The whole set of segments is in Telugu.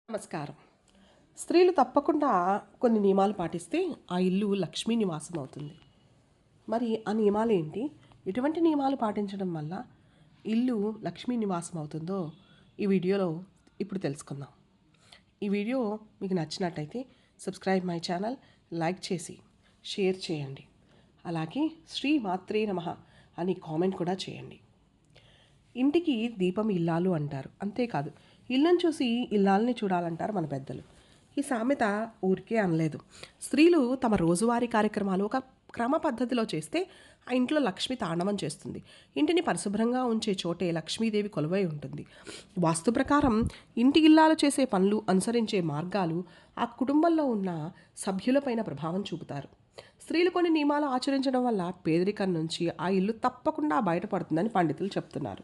నమస్కారం. స్త్రీలు తప్పకుండా కొన్ని నియమాలు పాటిస్తే ఆ ఇల్లు లక్ష్మీ నివాసం అవుతుంది. మరి ఆ నియమాలు ఏంటి? ఎటువంటి నియమాలు పాటించడం వల్ల ఇల్లు లక్ష్మీ నివాసం అవుతుందో ఈ వీడియోలో ఇప్పుడు తెలుసుకుందాం. ఈ వీడియో మీకు నచ్చినట్టయితే సబ్స్క్రైబ్ మై ఛానల్, లైక్ చేసి షేర్ చేయండి. అలాగే శ్రీ మాత్రే నమః అని కామెంట్ కూడా చేయండి. ఇంటికి దీపం ఇల్లాలు అంటారు. అంతేకాదు, ఇల్లును చూసి ఇల్లాలని చూడాలంటారు మన పెద్దలు. ఈ సామెత ఊరికే అనలేదు. స్త్రీలు తమ రోజువారీ కార్యక్రమాలు ఒక క్రమ పద్ధతిలో చేస్తే ఆ ఇంట్లో లక్ష్మి తాండవం చేస్తుంది. ఇంటిని పరిశుభ్రంగా ఉంచే చోటే లక్ష్మీదేవి కొలువై ఉంటుంది. వాస్తు ప్రకారం ఇంటి ఇల్లాలు చేసే పనులు, అనుసరించే మార్గాలు ఆ కుటుంబంలో ఉన్న సభ్యులపైన ప్రభావం చూపుతారు. స్త్రీలు కొన్ని నియమాలు ఆచరించడం వల్ల పేదరికం నుంచి ఆ ఇల్లు తప్పకుండా బయటపడుతుందని పండితులు చెప్తున్నారు.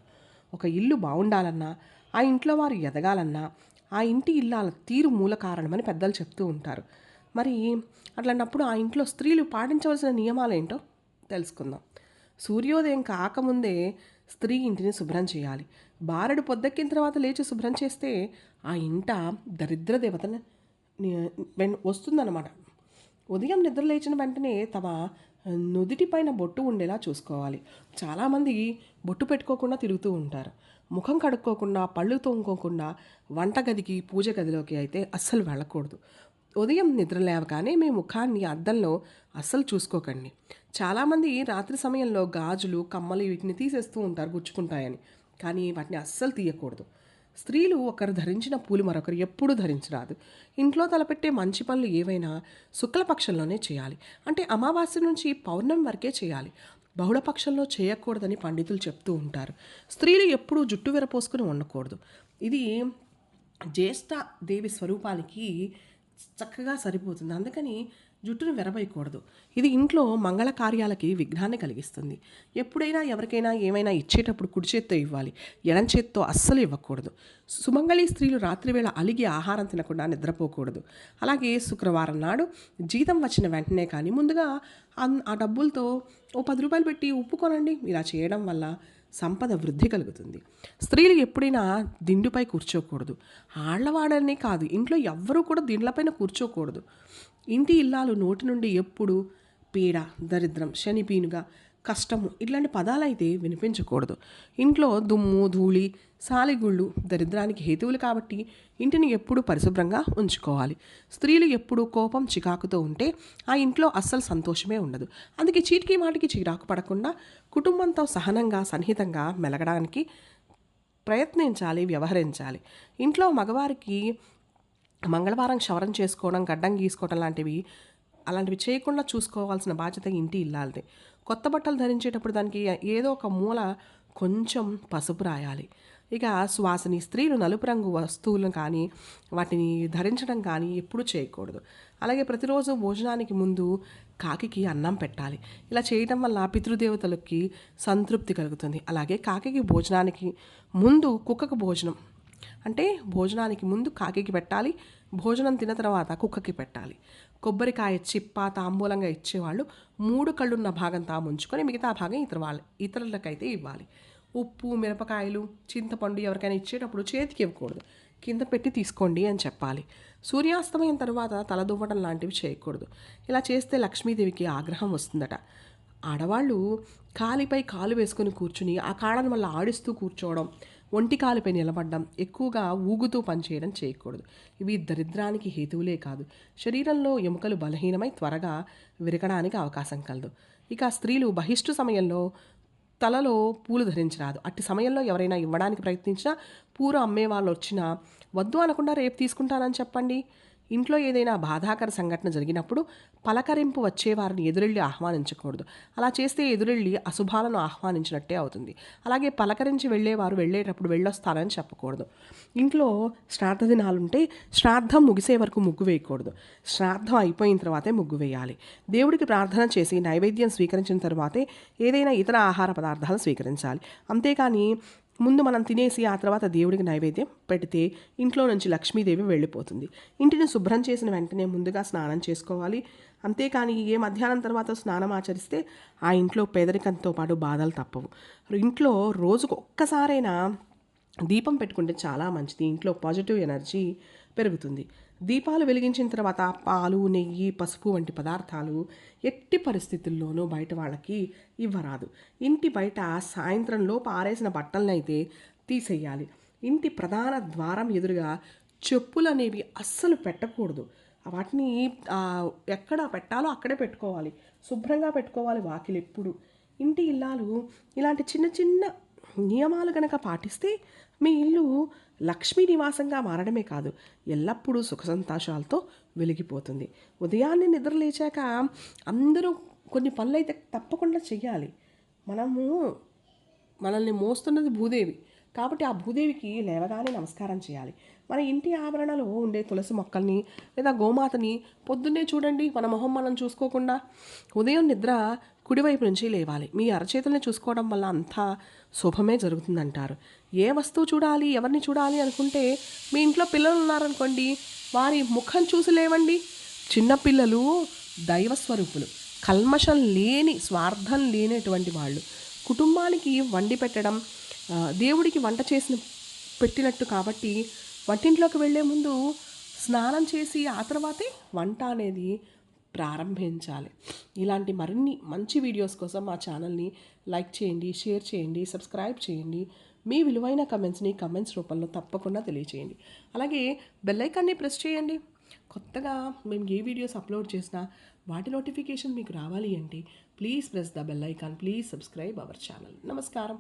ఒక ఇల్లు బాగుండాలన్నా, ఆ ఇంట్లో వారు ఎదగాలన్నా ఆ ఇంటి ఇల్లాల తీరు మూల కారణమని పెద్దలు చెప్తూ ఉంటారు. మరి అట్లాంటప్పుడు ఆ ఇంట్లో స్త్రీలు పాటించవలసిన నియమాలు ఏంటో తెలుసుకుందాం. సూర్యోదయం కాకముందే స్త్రీ ఇంటిని శుభ్రం చేయాలి. బారెడు పొద్దెక్కిన తర్వాత లేచి శుభ్రం చేస్తే ఆ ఇంట దరిద్ర దేవతను వస్తుందన్నమాట. ఉదయం నిద్ర లేచిన వెంటనే తమ నుదిటిపైన బొట్టు ఉండేలా చూసుకోవాలి. చాలామంది బొట్టు పెట్టుకోకుండా తిరుగుతూ ఉంటారు. ముఖం కడుక్కోకుండా, పళ్ళు తోముకోకుండా వంటగదికి, పూజ గదిలోకి అయితే అస్సలు వెళ్ళకూడదు. ఉదయం నిద్ర లేవగానే మీ ముఖాన్ని అద్దంలో అస్సలు చూసుకోకండి. చాలామంది రాత్రి సమయంలో గాజులు, కమ్మలు వీటిని తీసేస్తూ ఉంటారు గుచ్చుకుంటాయని. కానీ వాటిని అస్సలు తీయకూడదు. స్త్రీలు ఒకరు ధరించిన పూలు మరొకరు ఎప్పుడూ ధరించరాదు. ఇంట్లో తలపెట్టే మంచి పనులు ఏవైనా శుక్లపక్షంలోనే చేయాలి. అంటే అమావాస్య నుంచి పౌర్ణమి వరకే చేయాలి. బహుళపక్షంలో చేయకూడదని పండితులు చెప్తూ ఉంటారు. స్త్రీలు ఎప్పుడూ జుట్టు విరపోసుకుని ఉండకూడదు. ఇది జ్యేష్ఠ దేవి స్వరూపానికి చక్కగా సరిపోతుంది. అందుకని జుట్టును విరబోయకూడదు. ఇది ఇంట్లో మంగళ కార్యాలకి విఘ్నాన్ని కలిగిస్తుంది. ఎప్పుడైనా ఎవరికైనా ఏమైనా ఇచ్చేటప్పుడు కుడి చేత్తో ఇవ్వాలి, ఎడం చేత్తో అస్సలు ఇవ్వకూడదు. సుమంగళి స్త్రీలు రాత్రివేళ అలిగి ఆహారం తినకుండా నిద్రపోకూడదు. అలాగే శుక్రవారం నాడు జీతం వచ్చిన వెంటనే కానీ ముందుగా ఆ డబ్బులతో ఓ 10 రూపాయలు పెట్టి ఉప్పు కొనండి. ఇలా చేయడం వల్ల సంపద వృద్ధి కలుగుతుంది. స్త్రీలు ఎప్పుడైనా దిండుపై కూర్చోకూడదు. ఆళ్లవాడనే కాదు, ఇంట్లో ఎవ్వరూ కూడా దిండ్లపైన కూర్చోకూడదు. ఇంటి ఇల్లాలు నోటి నుండి ఎప్పుడు పీడ, దరిద్రం, శనిపీనుగా, కష్టము ఇట్లాంటి పదాలైతే వినిపించకూడదు. ఇంట్లో దుమ్ము, ధూళి, సాలిగుళ్ళు దరిద్రానికి హేతువులు కాబట్టి ఇంటిని ఎప్పుడూ పరిశుభ్రంగా ఉంచుకోవాలి. స్త్రీలు ఎప్పుడూ కోపం, చికాకుతో ఉంటే ఆ ఇంట్లో అస్సలు సంతోషమే ఉండదు. అందుకే చీటికి మాటికి చిరాకు పడకుండా కుటుంబంతో సహనంగా, సన్నిహితంగా మెలగడానికి ప్రయత్నించాలి, వ్యవహరించాలి. ఇంట్లో మగవారికి మంగళవారం క్షవరం చేసుకోవడం, గడ్డం గీసుకోవడం అలాంటివి చేయకుండా చూసుకోవాల్సిన బాధ్యత ఇంటి ఇల్లాలదే. కొత్త బట్టలు ధరించేటప్పుడు దానికి ఏదో ఒక మూల కొంచెం పసుపు రాయాలి. ఇక సువాసిని స్త్రీలు నలుపు రంగు వస్తువులను కానీ వాటిని ధరించడం కానీ ఎప్పుడూ చేయకూడదు. అలాగే ప్రతిరోజు భోజనానికి ముందు కాకికి అన్నం పెట్టాలి. ఇలా చేయటం వల్ల పితృదేవతలకి సంతృప్తి కలుగుతుంది. అలాగే కాకికి భోజనానికి ముందు కుక్కకు భోజనం, అంటే భోజనానికి ముందు కాకికి పెట్టాలి, భోజనం తిన్న తర్వాత కుక్కకి పెట్టాలి. కొబ్బరికాయ చిప్ప తాంబూలంగా ఇచ్చేవాళ్ళు 3 కళ్ళున్న భాగం తాము ఉంచుకొని మిగతా భాగం ఇతరులకైతే ఇవ్వాలి. ఉప్పు, మిరపకాయలు, చింతపండు ఎవరికైనా ఇచ్చేటప్పుడు చేతికి ఇవ్వకూడదు, కింద పెట్టి తీసుకోండి అని చెప్పాలి. సూర్యాస్తమయం తర్వాత తలదువ్వడం లాంటివి చేయకూడదు. ఇలా చేస్తే లక్ష్మీదేవికి ఆగ్రహం వస్తుందట. ఆడవాళ్ళు కాలిపై కాలు వేసుకొని కూర్చుని ఆ కాళ్ళను మళ్ళీ ఆడిస్తూ కూర్చోవడం, ఒంటి కాలుపై నిలబడడం, ఎక్కువగా ఊగుతూ పనిచేయడం చేయకూడదు. ఇవి దరిద్రానికి హేతువులే కాదు, శరీరంలో ఎముకలు బలహీనమై త్వరగా విరగడానికి అవకాశం కలదు. ఇక స్త్రీలు బహిష్టు సమయంలో తలలో పూలు ధరించరాదు. అట్టి సమయంలో ఎవరైనా ఇవ్వడానికి ప్రయత్నించినా పూలు అమ్మే వాళ్ళు వచ్చినా వద్దు అనకుండా రేపు తీసుకుంటానని చెప్పండి. ఇంట్లో ఏదైనా బాధాకర సంఘటన జరిగినప్పుడు పలకరింపు వచ్చేవారిని ఎదురెళ్ళి ఆహ్వానించకూడదు. అలా చేస్తే ఎదురెళ్ళి అశుభాలను ఆహ్వానించినట్టే అవుతుంది. అలాగే పలకరించి వెళ్ళేవారు వెళ్ళేటప్పుడు వెళ్ళొస్తానని చెప్పకూడదు. ఇంట్లో శ్రాద్ధ దినాలుంటే శ్రాద్ధం ముగిసే వరకు ముగ్గు వేయకూడదు. శ్రాద్ధం అయిపోయిన తర్వాతే ముగ్గు వేయాలి. దేవుడికి ప్రార్థన చేసి నైవేద్యం స్వీకరించిన తర్వాతే ఏదైనా ఇతర ఆహార పదార్థాలు స్వీకరించాలి. అంతేకాని ముందు మనం తినేసి ఆ తర్వాత దేవుడికి నైవేద్యం పెడితే ఇంట్లో నుంచి లక్ష్మీదేవి వెళ్ళిపోతుంది. ఇంటిని శుభ్రం చేసిన వెంటనే ముందుగా స్నానం చేసుకోవాలి. అంతేకాని ఏ మధ్యాహ్నం తర్వాత స్నానం ఆచరిస్తే ఆ ఇంట్లో పేదరికంతో పాటు బాధలు తప్పవు. ఇంట్లో రోజుకు ఒక్కసారైనా దీపం పెట్టుకుంటే చాలా మంచిది. ఇంట్లో పాజిటివ్ ఎనర్జీ పెరుగుతుంది. దీపాలు వెలిగించిన తర్వాత పాలు, నెయ్యి, పసుపు వంటి పదార్థాలు ఎట్టి పరిస్థితుల్లోనూ బయట వాళ్ళకి ఇవ్వరాదు. ఇంటి బయట సాయంత్రంలోపు ఆరేసిన బట్టలనైతే తీసేయాలి. ఇంటి ప్రధాన ద్వారం ఎదురుగా చెప్పులనేవి అస్సలు పెట్టకూడదు. వాటిని ఎక్కడ పెట్టాలో అక్కడే పెట్టుకోవాలి. శుభ్రంగా పెట్టుకోవాలి వాకిలి ఎప్పుడు. ఇంటి ఇల్లాలు ఇలాంటి చిన్న చిన్న నియమాలు గనక పాటిస్తే మీ ఇల్లు లక్ష్మీ నివాసంగా మారడమే కాదు, ఎల్లప్పుడూ సుఖ సంతోషాలతో వెలిగిపోతుంది. ఉదయాన్నే నిద్ర లేచాక అందరూ కొన్ని పనులైతే తప్పకుండా చెయ్యాలి. మనల్ని మోస్తున్నది భూదేవి కాబట్టి ఆ భూదేవికి లేవగానే నమస్కారం చేయాలి. మన ఇంటి ఆవరణలో ఉండే తులసి మొక్కల్ని లేదా గోమాతని పొద్దున్నే చూడండి. మన మొహం మనం చూసుకోకుండా ఉదయం నిద్ర కుడివైపు నుంచి లేవాలి. మీ అరచేతుల్ని చూసుకోవడం వల్ల అంతా శుభమే జరుగుతుందంటారు. ఏ వస్తువు చూడాలి, ఎవరిని చూడాలి అనుకుంటే మీ ఇంట్లో పిల్లలు ఉన్నారనుకోండి, వారి ముఖం చూసి లేవండి. చిన్నపిల్లలు దైవస్వరూపులు, కల్మషం లేని, స్వార్థం లేనటువంటి వాళ్ళు. కుటుంబానికి వండి పెట్టడం, దేవుడికి వంట చేసిన పెట్టినట్టు కాబట్టి వంటింట్లోకి వెళ్ళే ముందు స్నానం చేసి ఆ తర్వాతే వంట అనేది ప్రారంభించాలి. ఇలాంటి మరిన్ని మంచి వీడియోస్ కోసం మా ఛానల్ని లైక్ చేయండి, షేర్ చేయండి, సబ్స్క్రైబ్ చేయండి. మీ విలువైన కమెంట్స్ రూపంలో తప్పకుండా తెలియచేయండి. అలాగే బెల్ ఐకాన్ని ప్రెస్ చేయండి. కొత్తగా మేము ఏ వీడియోస్ అప్లోడ్ చేసినా వాటి నోటిఫికేషన్ మీకు రావాలి అంటే please press the bell icon, please subscribe our channel. నమస్కారం.